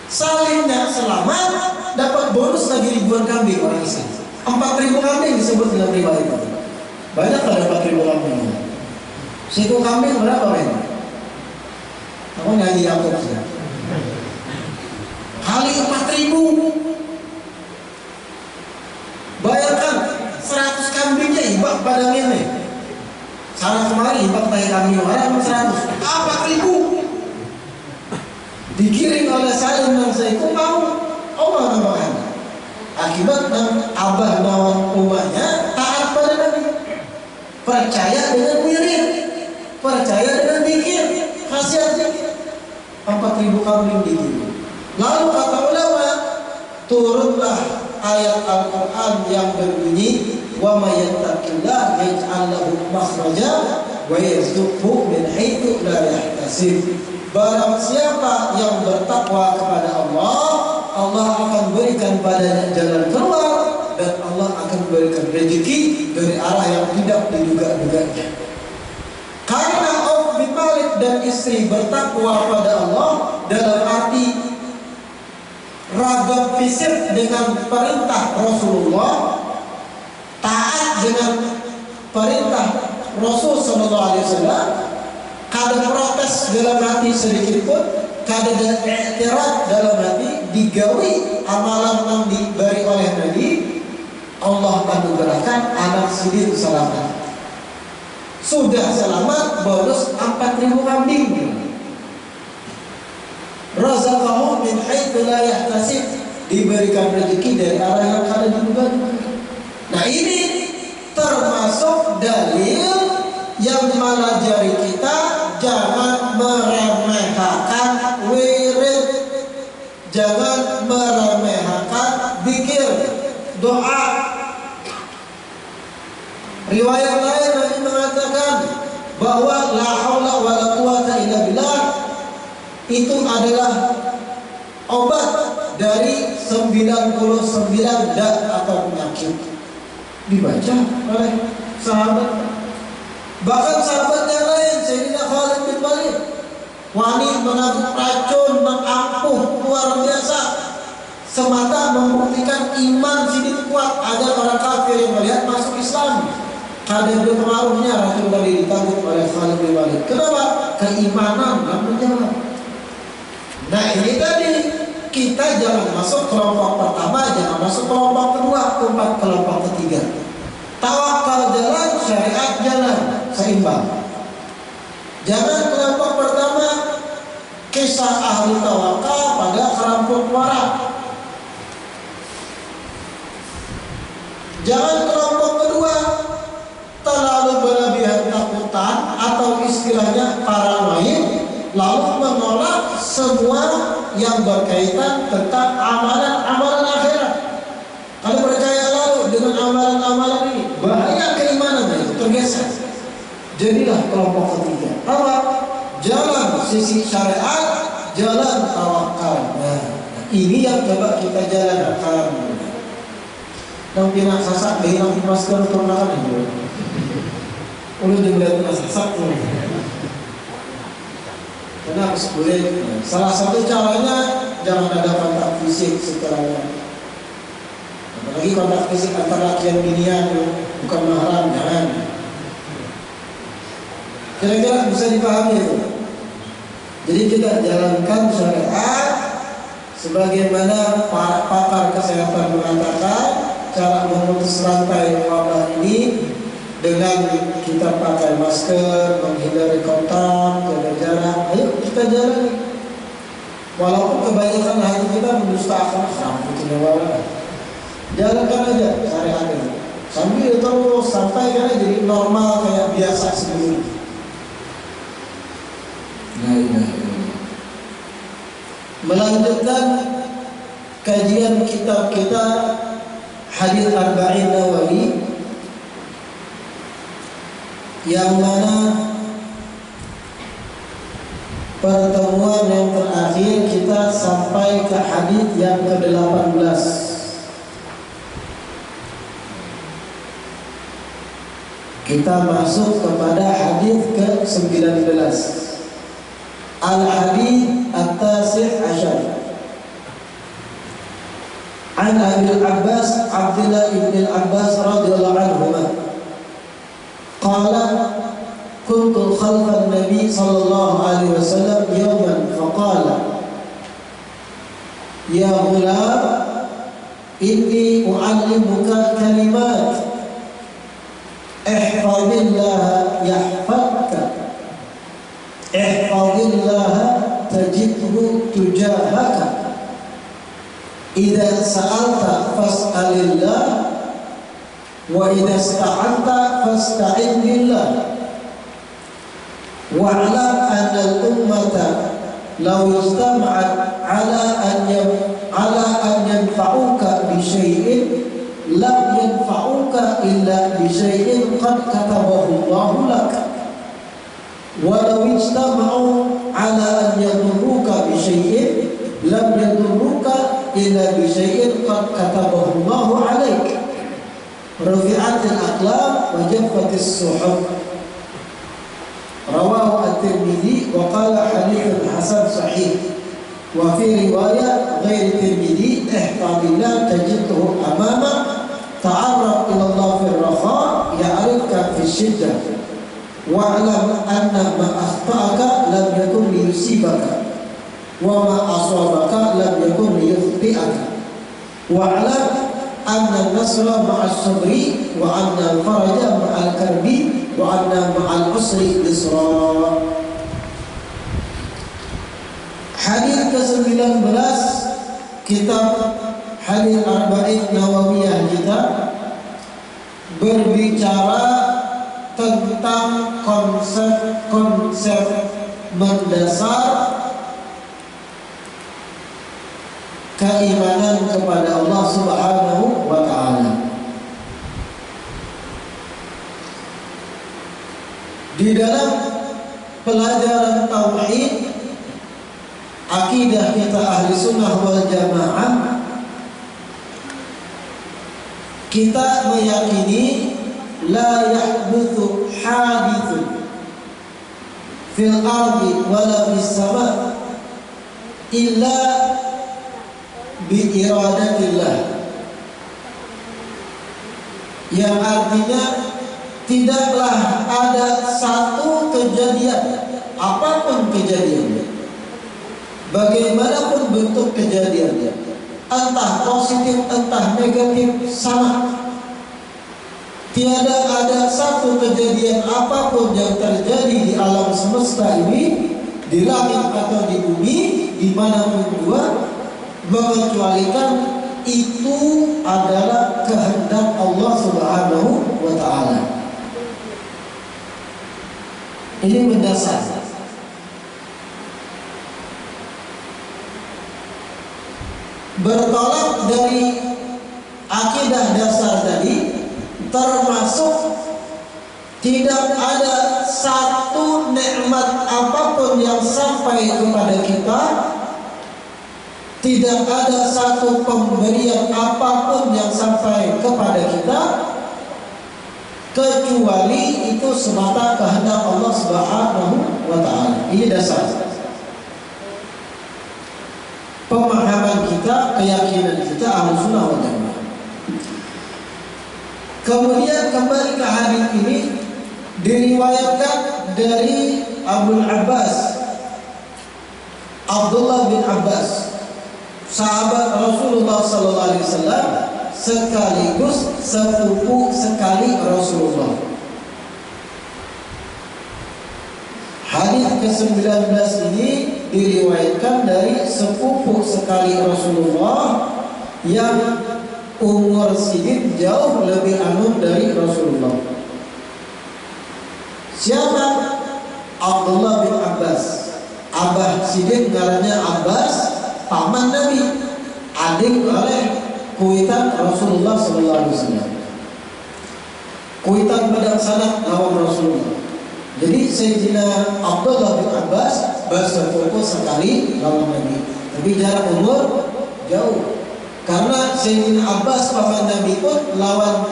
Salimnya selamat, dapat bonus lagi ribuan kambing orang Islam. 4.000 kambing disebut dalam riwayat itu. Banyak ada 4.000 kambing. Siku kambing berapa men? Aku nyanyi Yakub saja. Kali 4.000. Bayangkan 100 kambingnya ibak pada ini. Sana kemari ibak pakai kambing orang 100. 4.000. Dikirim oleh Salim dan Zaitun mau Allah nambahkan. Akibat abah nawan umahnya taat pada Nabi, percaya dengan wirid, percaya dengan zikir, khasiat zikir. 4.000 kambing dikirim. Lalu kata ulama, turunlah ayat Al-Quran yang berbunyi, wa may yattaqillah yaj'al lahu makhraja wa yarzuqhu min haitsu la yahtasib. Barang siapa yang bertakwa kepada Allah, Allah akan berikan padanya jalan keluar dan Allah akan berikan rezeki dari arah yang tidak diduga-duganya. Karena Auf bin Malik dan istri bertakwa pada Allah dalam arti ragam fisik dengan perintah Rasulullah, taat dengan perintah Rasul sallallahu alaihi wasallam, kada protes dalam hati sedikit pun, kada i'tirad dalam hati, digawi amalan yang diberi oleh Nabi, Allah anugerahkan anak sidin selamat. Sudah selamat bonus 4.000 kambing. Razaqahu min haitsu la yahtasib, diberikan rezeki dari arah yang kada diduga. Nah, ini termasuk dalil yang melajari kita jangan meremehkan wirid, jangan meremehkan zikir, doa. Riwayat lain Nabi mengatakan bahwa la haula wala quwata illa billah itu adalah obat dari 99 dak atau penyakit. Dibaca oleh sahabat. Bahkan sahabat yang lain, Sayyidina Khalid bin Walid, wani menabuk racun, mengampuh luar biasa, semata membuktikan iman sidin kuat agar orang kafir yang melihat masuk Islam. Ada berpengaruhnya racun tadi ditanggung oleh Khalid bin Walid. Kenapa? Keimanan dan menjawab. Nah, ini tadi kita jangan masuk kelompok pertama, jangan masuk kelompok kedua, kelompok ketiga. Tawakal jalan, syariat jalan, seimbang. Jangan kelompok pertama kisah ahli tawakal pada kerampuk muara. Jangan kelompok kedua terlalu berlebihan takutan atau istilahnya paranoid, lalu menolak semua yang berkaitan tentang amalan-amalan akhirat. Kalau percaya lalu dengan amalan-amalan ini, bahaya keimanannya itu tergeser. Jadilah kelompok ketiga. Apa? Jalan sisi syariat, jalan tawakal. Nah, ini yang coba kita jalankan. Nang pinak sasak, hilang masker untuk makan itu. Ulun juga lihat sasak tuh. Karena harus boleh. Salah satu caranya jangan ada kontak fisik secara, apalagi kontak fisik antara laki dan binian, bukan mahram, jangan. Kira-kira bisa dipahami itu. Jadi kita jalankan syariat sebagaimana para pakar kesehatan mengatakan, cara memutus rantai wabah ini dengan kita pakai masker, menghindari kontak, jaga jarak. Ayo kita jalani. Walaupun kebanyakan hati kita mendustakan rambutnya wabah, jalankan aja syariat ini. Sambil terus sampai kan jadi normal kayak biasa sebelumnya. Melanjutkan kajian kitab kita Hadits Arba'in Nawawi, yang mana pertemuan yang terakhir kita sampai ke hadits yang ke-18. Kita masuk kepada hadits ke-19. Al-hadits at-tasih asyar. An Abi Abbas Abdullah ibn Abbas radhiyallahu anhu qala kuntu khalfan Nabi sallallahu alaihi wasallam yawman faqala ya ghulam inni u'allimuka kalimat ihfazillah yahfazka ihfazillah tajidhu tujahaka idza sa'alta fas'alillah wa idza ista'anta fasta'in billah wa'lam anna al-ummata law istama'at ala an yanfa'uka bi syai'in lam yanfa'uka illa bi syai'in qad katabahu Allahu lak wa law istama'u ala an yadurruka bi syai'in lam yadurruka illa bi syai'in qad katabahu Allahu 'alaik rafi'atil aqlam wa jaffatis suhuf. Rawahu at-Tirmidzi wa qala haditsun hasan sahih. Wa fi riwayat ghairi Tirmidzi ihfazillah tajidhu amama ta'arraf ila Allah fi ar-raha ya'rifka fi shiddah wa'lam anna ma akhta'aka lam yakun liyusibaka wa ma asabaka lam yakun liyukhti'aka wa'lam anna nasra ma'as sabri wa anna faraja ma'al karbi wa anna ma'al usri yusra. Hadis ke-19 kitab Hadis Arba'in Nawawiyah kita berbicara tentang konsep-konsep mendasar keimanan kepada Allah Subhanahu wa ta'ala. Di dalam pelajaran tauhid, akidah kita ahli sunnah wal jamaah, kita meyakini la yahdutsu haditsun fil ardi wala fis sama illa bi iradatillah, yang artinya tidaklah ada satu kejadian, apapun kejadiannya, bagaimanapun bentuk kejadiannya, entah positif entah negatif, sama. Tiada ada satu kejadian apapun yang terjadi di alam semesta ini, di langit atau di bumi, dimanapun juga, mengecualikan itu adalah kehendak Allah Subhanahu wa ta'ala. Ini mendasar. Bertolak dari akidah dasar tadi, termasuk tidak ada satu nikmat apapun yang sampai kepada kita, tidak ada satu pemberian apapun yang sampai kepada kita, kecuali itu semata kehendak Allah Subhanahu wa ta'ala. Ini dasar pemahaman kita, keyakinan kita ahli sunnah wal jamaah. Kemudian kembali ke hadis ini, diriwayatkan dari Abdul Abbas, Abdullah bin Abbas, sahabat Rasulullah sallallahu alaihi wasallam, sekaligus sepupu sekali Rasulullah. Hadis ke-19 ini diriwayatkan dari sepupu sekali Rasulullah yang umur sedikit jauh lebih anu dari Rasulullah. Siapa? Abdullah bin Abbas. Abah Siddiq ngarannya Abbas, paman Nabi, adik oleh kuitan Rasulullah sallallahu alaihi wasallam. Kuitan badang sanak lawan Rasulullah. Jadi Sayyidina Abdullah bin Abbas bersepupu sekali lawan Nabi, tapi jarak umur jauh. Karena Sayyidina Abbas paman Nabi pun lawan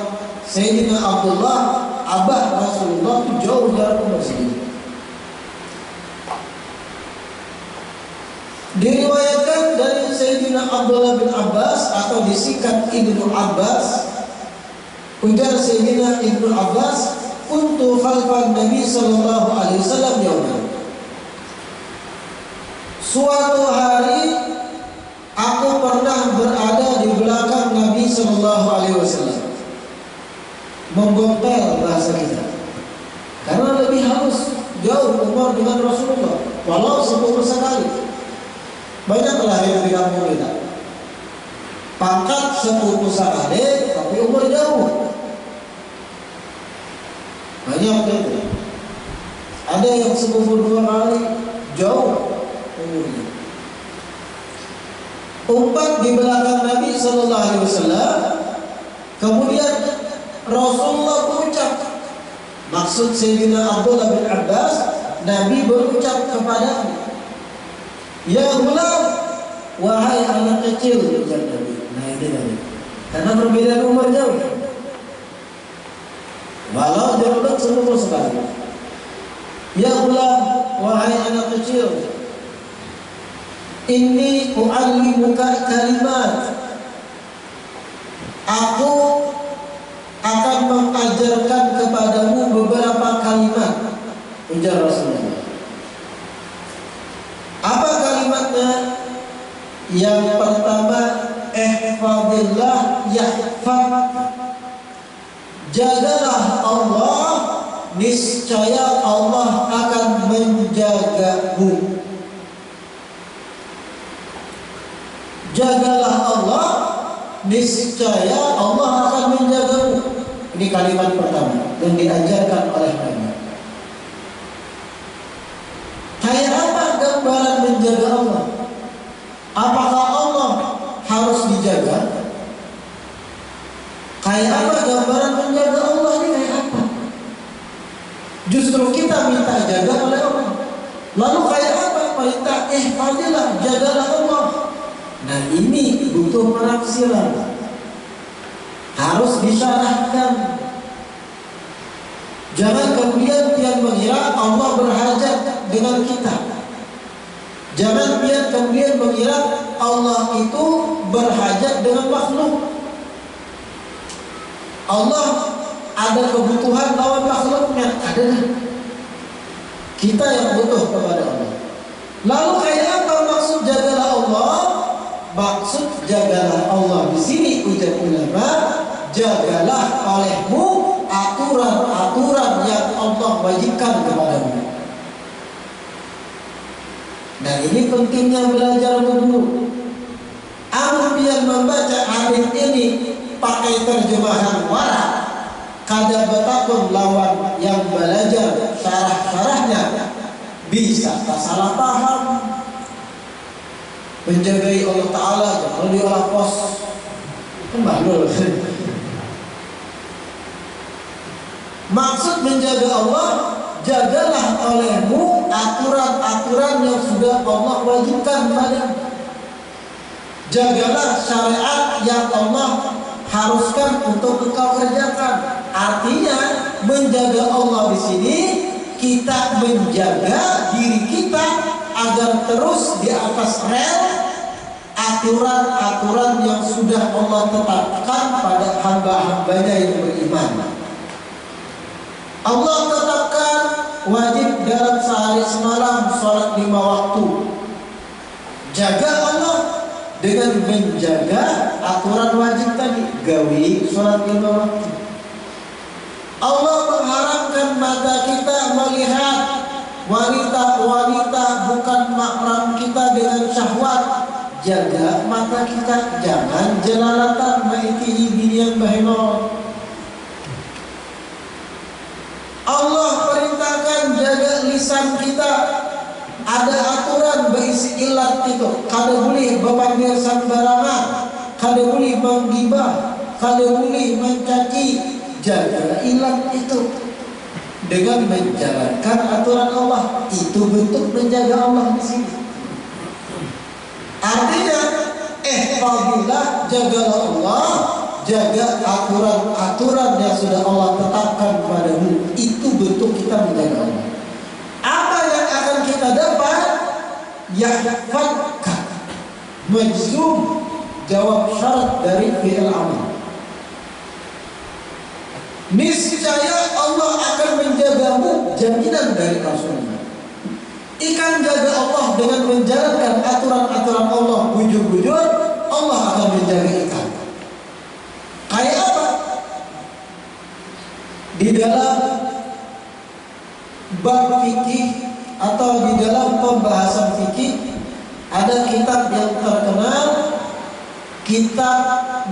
Sayyidina Abdullah abah Rasulullah itu jauh jarak umur sedikit. Diriwayatkan dari Sayyidina Abdullah bin Abbas atau disingkat Ibnu Abbas, ujar Sayyidina Ibnu Abbas, kuntu khalfan Nabi sallallahu alaihi wasallam yauman. Suatu hari aku pernah berada di belakang Nabi sallallahu alaihi wasallam. Membongkar bahasa kita, karena lebih halus, jauh umur dengan Rasulullah, walau sepupu sekali. Banyaklah yang di kampung kita, pangkat sepupu sekali tapi umur jauh. Banyak itu. Ada yang sepupu 2 kali, jauh umurnya. Umpat di belakang Nabi sallallahu alaihi wasallam. Kemudian Rasulullah berucap, maksud Sayyidina Abdullah bin Abbas, Nabi berucap kepadanya, ya gulam, wahai anak kecil, ujar Nabi. Nah ini Nabi, karena perbedaan umur jauh, walau jauh seluruh sekali. Ya gulam, wahai anak kecil, inni u'allimuka kalimat, aku akan mengajarkan kepadamu beberapa kalimat, ujar Rasulullah. Apa kalimatnya? Yang pertama, ihfadillah yahfad. Jagalah Allah, niscaya Allah akan menjagamu. Jagalah Allah, niscaya Allah akan menjagamu. Ini kalimat pertama yang diajarkan oleh Nabi. Kayak apa gambaran menjaga Allah? Apakah Allah harus dijaga? Kayak apa gambaran menjaga Allah ini kayak apa? Justru kita minta jaga oleh Allah. Lalu kayak apa perintah ihfadillah, jagalah Allah? Nah ini butuh penafsiran, harus disyarahkan. Jangan kemudian pian mengira Allah berhajat dengan kita. Jangan pian kemudian mengira Allah itu berhajat dengan makhluk. Allah ada kebutuhan lawan makhluknya, ada. Kita yang butuh kepada Allah. Lalu kayak apa maksud jagalah Allah? Maksud jagalah Allah di sini ujar ulama, jagalah olehmu aturan-aturan yang Allah wajibkan kepadamu. Nah ini pentingnya belajar dulu. Aku yang membaca hadis ini pakai terjemahan warak, kada betapun lawan yang belajar syarah-syarahnya bisa tak salah paham. Menjagai Allah Ta'ala jangan diolah pos kembali. Maksud menjaga Allah, jagalah olehmu aturan-aturan yang sudah Allah wajibkan padamu. Jagalah syariat yang Allah haruskan untuk engkau kerjakan. Artinya menjaga Allah di sini kita menjaga diri kita agar terus di atas rel aturan-aturan yang sudah Allah tetapkan pada hamba-hambanya yang beriman. Allah tetapkan wajib dalam sehari semalam sholat 5 waktu. Jaga Allah dengan menjaga aturan wajib tadi, gawi sholat 5 waktu. Allah mengharamkan mata kita melihat wanita-wanita bukan mahram kita dengan syahwat. Jaga mata kita, jangan jelalatan maitihi binian bahimah. Allah perintahkan jaga lisan kita. Ada aturan berisi ilat itu. Kada boleh memanggil sembarangan, kada boleh menggibah, kada boleh mencaci. Jaga ilat itu dengan menjalankan aturan Allah. Itu bentuk menjaga Allah di sini. Artinya, ihfadillah, jagalah Allah, jaga aturan-aturan yang sudah Allah tetapkan padamu. Itu bentuk kita menjaga Allah. Apa yang akan kita dapat? Yahfadka, majzum, jawab syarat dari fi'il amal. Niscaya Allah akan menjagamu, jaminan dari Rasulullah. Ikan jaga Allah dengan menjalankan aturan-aturan Allah, bujur-bujur, Allah akan menjaga ikan. Kayak apa? Di dalam bab fikih atau di dalam pembahasan fikih ada kitab yang terkenal, kitab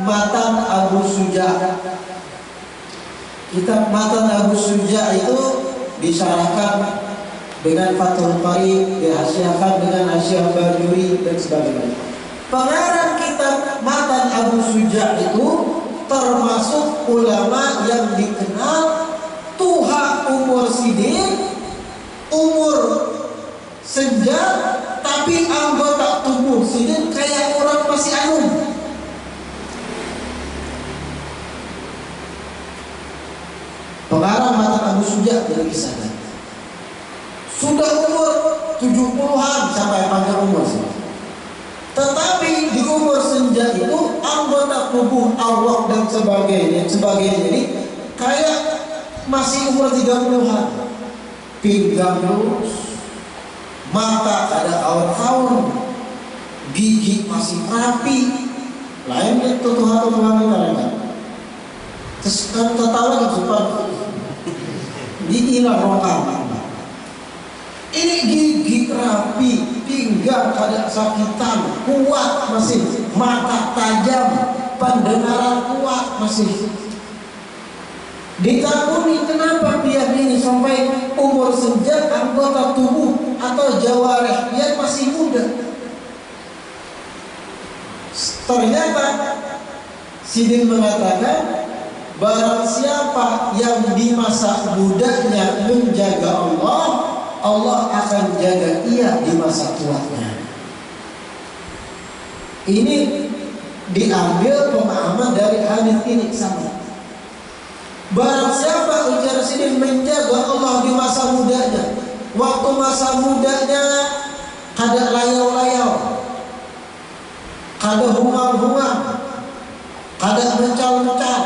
Matan Abu Suja. Kitab Matan Abu Suja itu disyarahkan dengan Fathul Bari, dihasiakan dengan Hasyiah Bajuri dan sebagainya. Pengarang kitab Matan Abu Suja itu termasuk ulama yang dikenal tuha umur sidin, umur senja, tapi anggota tubuh sidin kayak orang masih anum. Pengarang Matan Abu Suja dari kisahnya sudah umur 70-an sampai panjang umur sih. Tetapi di umur senja itu anggota tubuh awak dan sebagainya ini kayak masih umur 30-an. Pinggang lurus, mata ada aur-aur, gigi masih rapi, Lain itu Tuhan mereka. Terus kan ketawa di depan diilang rokam. Ini gigi rapi, pinggang kada sakitan, kuat masih, mata tajam, pendengaran kuat masih. Ditakuni kenapa dia ini sampai umur senja anggota tubuh atau jawareh dia masih muda. Ternyata Sidin mengatakan barang siapa yang di masa mudanya menjaga Allah, Allah akan jaga ia di masa tuanya. Ini diambil pemahaman dari hadis ini sama. Barang siapa ujar Sidin menjaga Allah di masa mudanya, waktu masa mudanya kada layau-layau, kada hungang-hungang, kada mencal-mencal,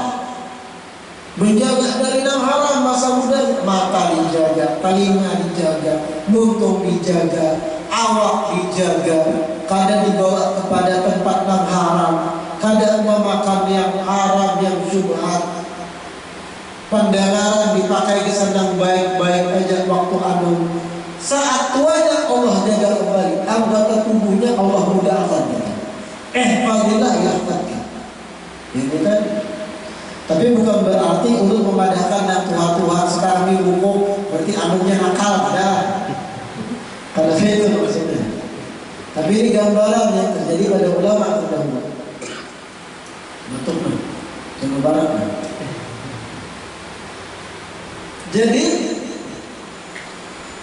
menjaga dari yang haram masa mudanya, mata dijaga, telinga dijaga, mulut dijaga, awak dijaga, kada dibawa kepada tempat yang haram, kada memakan yang haram yang syubhat. Pandangan dipakai ke sandang baik-baik aja waktu anu. Saat tuanya Allah jaga kembali, anggota tubuhnya Allah mudahkan. Fadilah yahfadka. Ini kan. Tapi bukan berarti untuk memadahkan yang Tuhan sekarang ini hukum berarti anunya nakal ada. Kalau itu maksudnya. Tapi ini gambaran yang terjadi pada ulama terdahulu. Betul kan? Gambaran. Jadi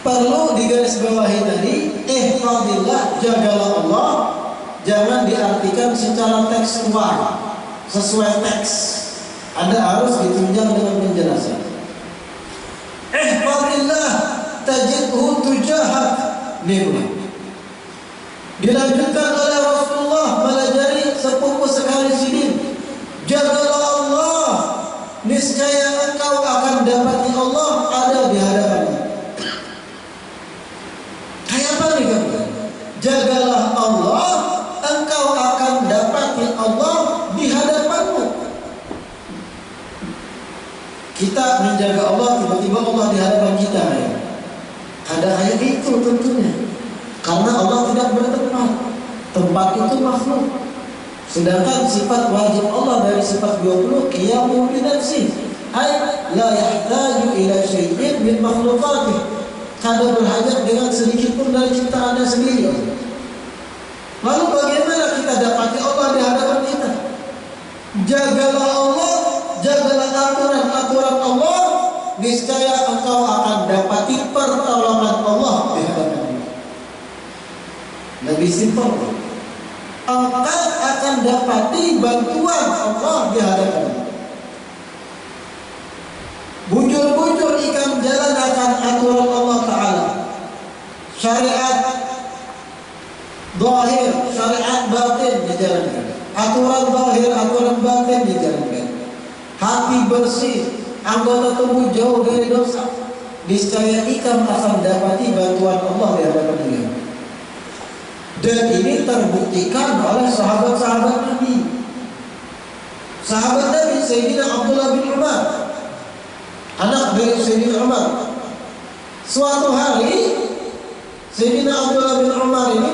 perlu digarisbawahi tadi, ihfazillah, jagalah Allah, jangan diartikan secara tekstual, sesuai teks. Anda harus ditunjang dengan penjelasan. Ihfazillah tajidhu tujahak. Dilanjutkan oleh Rasulullah melajari sepupu sekali Sidin, jagalah Allah, niscaya engkau akan dapati Allah ada di hadapanmu. Kayak apa nih kamu? Jagalah Allah, engkau akan dapati Allah di hadapanmu. Kita menjaga Allah, tiba-tiba Allah di hadapan kita ya. Ada ayat itu tentunya. Karena Allah tidak bertempat. Tempat itu makhluk. Sedangkan sifat wajib Allah dari sifat 20 qiyamu bi nafsi, ay la yahtaju ila syai'in min makhluqatih. Kada berhajat dengan sedikit pun dari ciptaan Anda sendiri. Lalu bagaimana kita dapati Allah di hadapan kita? Jagalah Allah, jagalah aturan-aturan Allah, niscaya engkau akan dapati pertolongan Allah di hadapan kita. Lebih simpel. Engkau akan dapati bantuan Allah di hadapan. Bujur-bujur ikan jalan akan aturan Allah Ta'ala. Syariat zahir, syariat batin dijalankan. Aturan zahir, aturan batin dijalankan. Hati bersih, anggota tubuh jauh dari dosa. Niscaya ikan akan dapati bantuan Allah di hadapan dia. Dan ini terbuktikan oleh sahabat-sahabat Nabi. Sahabat Nabi Sayyidina Abdullah bin Umar, anak dari Sayyidina Umar. Suatu hari Sayyidina Abdullah bin Umar ini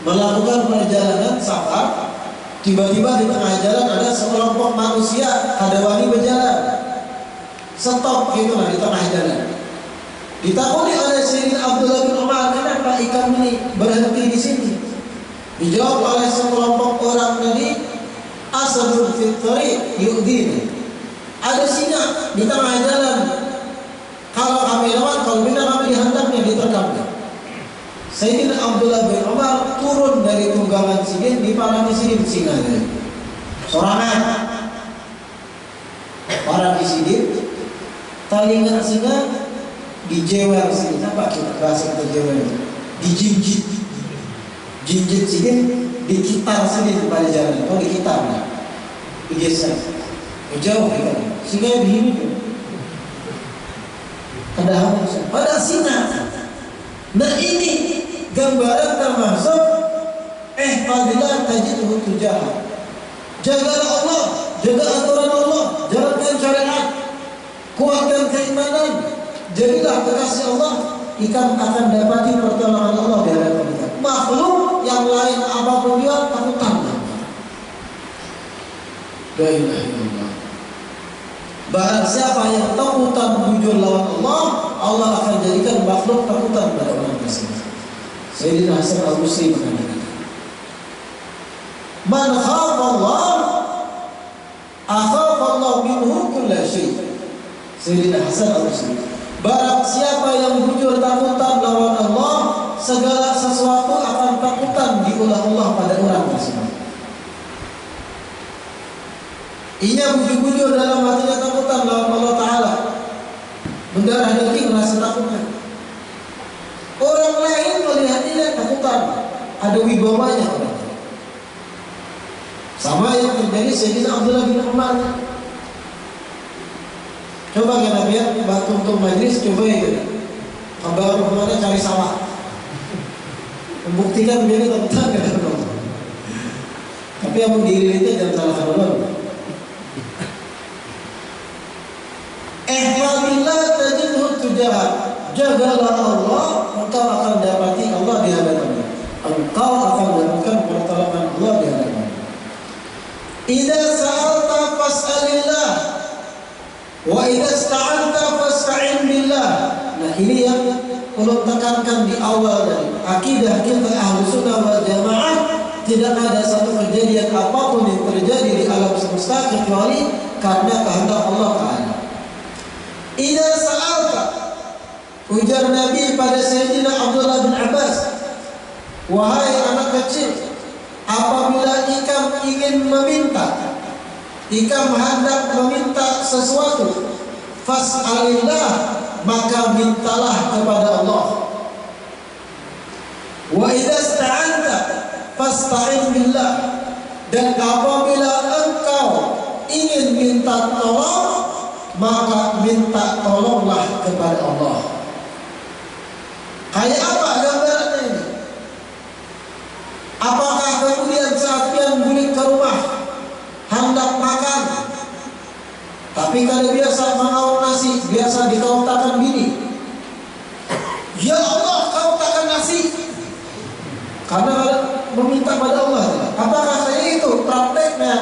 melakukan perjalanan safar. Tiba-tiba di tengah jalan ada sekelompok manusia hadawani berjalan. Stop gitu di tengah jalan. Ditakuni oleh Sayyidina Abdullah bin Umar, kenapa ikan ini berhenti di sini? Dijawab oleh sekelompok orang tadi, asadun fitri yu'dini. Ada singa di tengah jalan. Kalau kami lewat, kalau bina kami dihantamnya, diterkamnya. Sayyidina Abdullah bin Umar turun dari tunggangan Sidin, dipanangi Sidin singa. Sorangan. Para di Sidin, talingan singa dijewer sini, apa kita bahasa kita jewer? Dijinjit, jinjit sini, dikitar sini pada jalan, kalau dikitar, digeser, jauh ya, sehingga begini tuh, pada singa. Nah ini gambaran termasuk fadilah tajidhu tujahak. Jagalah Allah, jaga aturan Allah, jalankan syariat, kuatkan keimanan, jadilah kekasih Allah. Ikan akan dapati pertolongan Allah di hadapan kita. Makhluk yang lain apapun dia takutan. La ilaha illallah. Barang siapa yang takutan bujur lawan Allah, Allah akan jadikan makhluk takutan pada orang tersebut. Sayyidina Hasan Al-Basri mengatakan, man khafa Allah, akhafa Allah minhu kulla syai'. Sayyidina Hasan Al-Basri, barang siapa yang bujur takutan lawan Allah, segala sesuatu akan takutan diulah Allah pada orang tersebut. Ia bujur-bujur dalam hatinya takutan lawan Allah Ta'ala, mendarah daging rasa takutnya. Orang lain melihat dia takutan, ada wibawanya orang. Sama yang terjadi Sayyidina Abdullah bin Umar. Coba kita lihat batu untuk majlis, coba ya. Kabar kemana cari sawah, membuktikan menjadi takutan kan? Tapi yang diri jangan salahkan Allah. Ihfadillah tajidhu tujahak. Jagalah Allah, engkau akan dapati Allah di hadapanmu. Engkau akan dapatkan pertolongan Allah di hadapanmu. Idza sa'alta fas'alillah, wa idza ista'anta fasta'in billah. Nah, ini yang perlu tekankan di awal dari akidah kita Ahlussunnah wal Jamaah. Tidak ada satu kejadian apapun yang terjadi di alam semesta kecuali karena kehendak Allah Ta'ala. Idza sa'alta, ujar Nabi pada Sayyidina Abdullah bin Abbas, wahai anak kecil, apabila ikam ingin meminta, ikam hendak meminta sesuatu, fas'alillah, maka mintalah kepada Allah. Wa idza ista'anta fasta'in billah, dan apabila engkau ingin minta tolong, maka minta tolonglah kepada Allah. Kayak apa gambarannya ini? Apakah kemudian saat pian balik ke rumah hendak makan, tapi kalau biasa mengaut nasi, biasa dikautakan bini, ya Allah kautakan nasi, karena meminta pada Allah. Apakah saya itu prakteknya?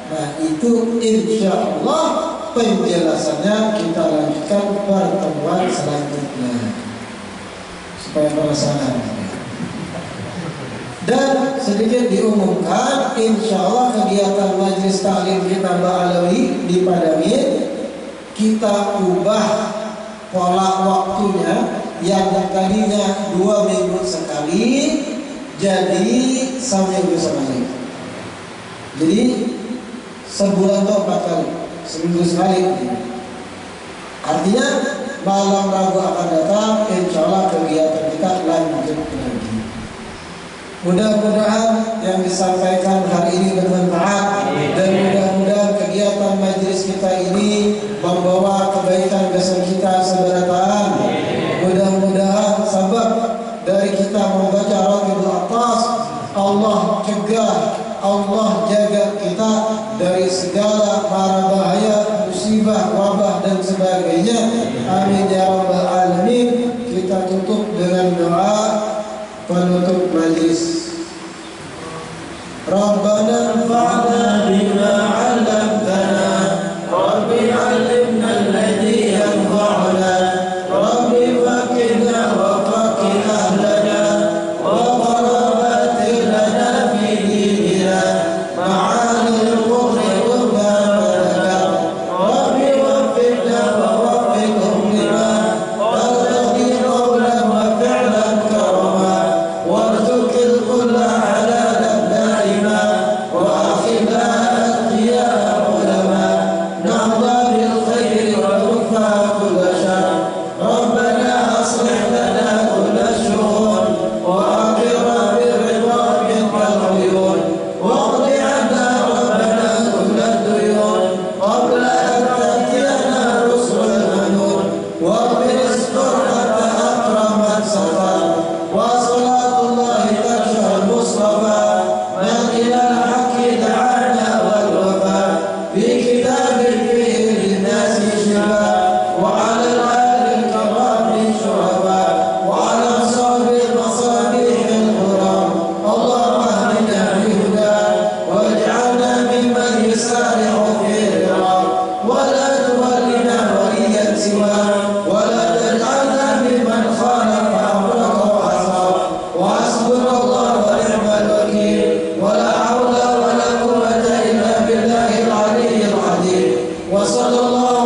Nah, itu insya Allah penjelasannya kita lanjutkan pertemuan selanjutnya supaya perasaan. Dan sedikit diumumkan, insya Allah kegiatan Majelis Ta'lim kita Ba'alawi di Padamin kita ubah pola waktunya, yang tadinya 2 minggu sekali jadi seminggu sekali. Jadi sebulan atau 4 kali, seminggu sekali. Artinya malam Rabu akan datang, insya Allah kegiatan kita lanjut lagi. Mudah-mudahan yang disampaikan hari ini bermanfaat, dan mudah-mudahan kegiatan majelis kita ini membawa kebaikan besar kita seberataan. Mudah-mudahan sebab dari kita membaca Raqibul Atas, Allah cegah, Allah jaga kita dari segala mara bahaya, musibah, wabah dan sebagainya. Amin ya rabbal alamin. Kita tutup dengan doa penutup majlis. Rabbana anfa'na bima 'allamtana, Rabbi 'allimna alladhi yanfa'una, Rabbi faqihna wa faqih ahlana, wa qarabatir lana fi dinina, ma'anil qurri qurba malaka, Rabbi waffiqna wa waffiqhum lima taqdi qawlan wa fi'lan karama, warzuqil kulla halalan daima, wa sallallahu